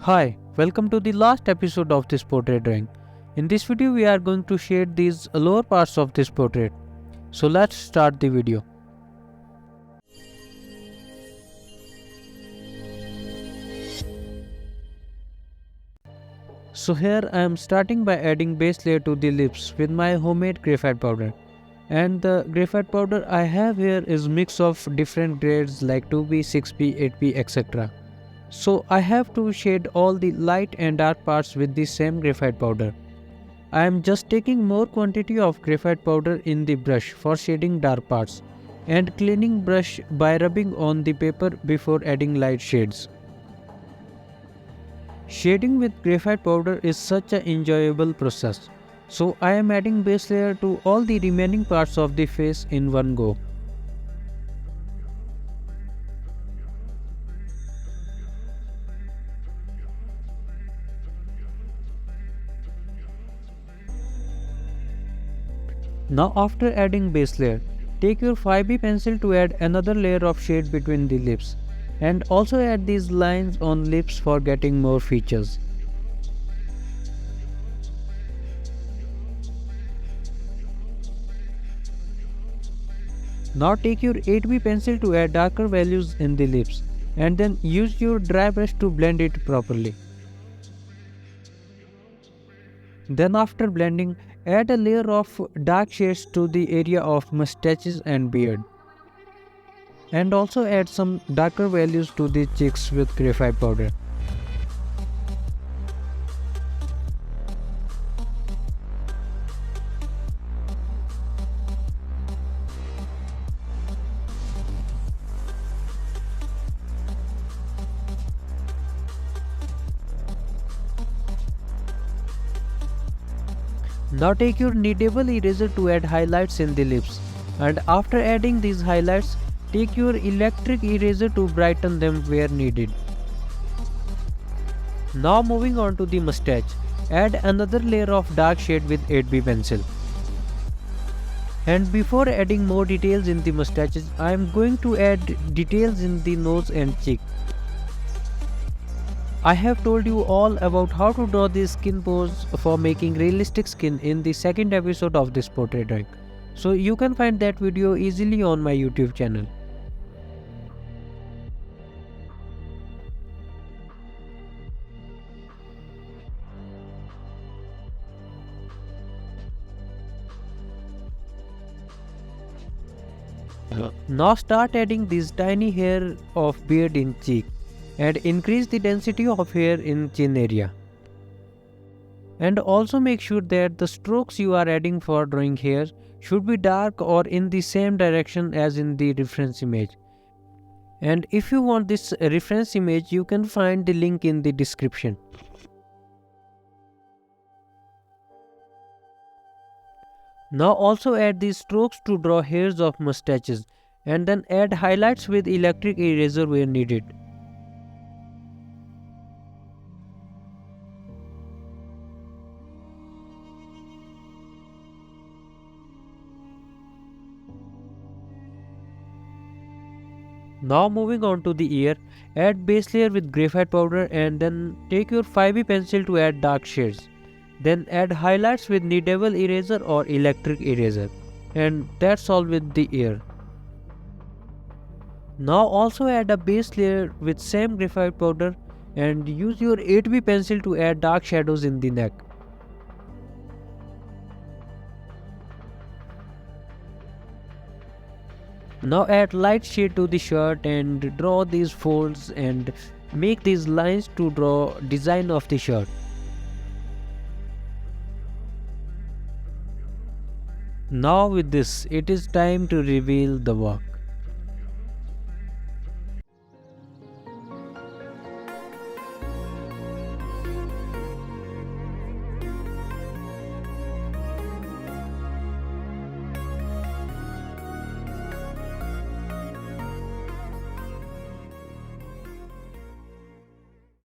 Hi, welcome to the last episode of this portrait drawing. In this video we are going to shade these lower parts of this portrait. So let's start the video. So here I am starting by adding base layer to the lips with my homemade graphite powder. And the graphite powder I have here is mix of different grades like 2B, 6B, 8B, etc. So I have to shade all the light and dark parts with the same graphite powder. I am just taking more quantity of graphite powder in the brush for shading dark parts and cleaning brush by rubbing on the paper before adding light shades. Shading with graphite powder is such an enjoyable process. So I am adding base layer to all the remaining parts of the face in one go. Now after adding base layer, take your 5B pencil to add another layer of shade between the lips and also add these lines on lips for getting more features. Now take your 8B pencil to add darker values in the lips and then use your dry brush to blend it properly. Then after blending, add a layer of dark shades to the area of mustaches and beard. And also add some darker values to the cheeks with graphite powder. Now take your kneadable eraser to add highlights in the lips, and after adding these highlights, take your electric eraser to brighten them where needed. Now moving on to the mustache, add another layer of dark shade with 8B pencil. And before adding more details in the mustaches, I am going to add details in the nose and cheek. I have told you all about how to draw the skin pose for making realistic skin in the second episode of this portrait drawing. So you can find that video easily on my YouTube channel. Now start adding this tiny hair of beard in cheek and increase the density of hair in chin area. And also make sure that the strokes you are adding for drawing hair should be dark or in the same direction as in the reference image. And if you want this reference image, you can find the link in the description. Now also add these strokes to draw hairs of mustaches and then add highlights with electric eraser where needed. Now moving on to the ear, add base layer with graphite powder and then take your 5B pencil to add dark shades. Then add highlights with kneadable eraser or electric eraser. And that's all with the ear. Now also add a base layer with same graphite powder and use your 8B pencil to add dark shadows in the neck. Now add light shade to the shirt and draw these folds and make these lines to draw design of the shirt. Now with this, it is time to reveal the work.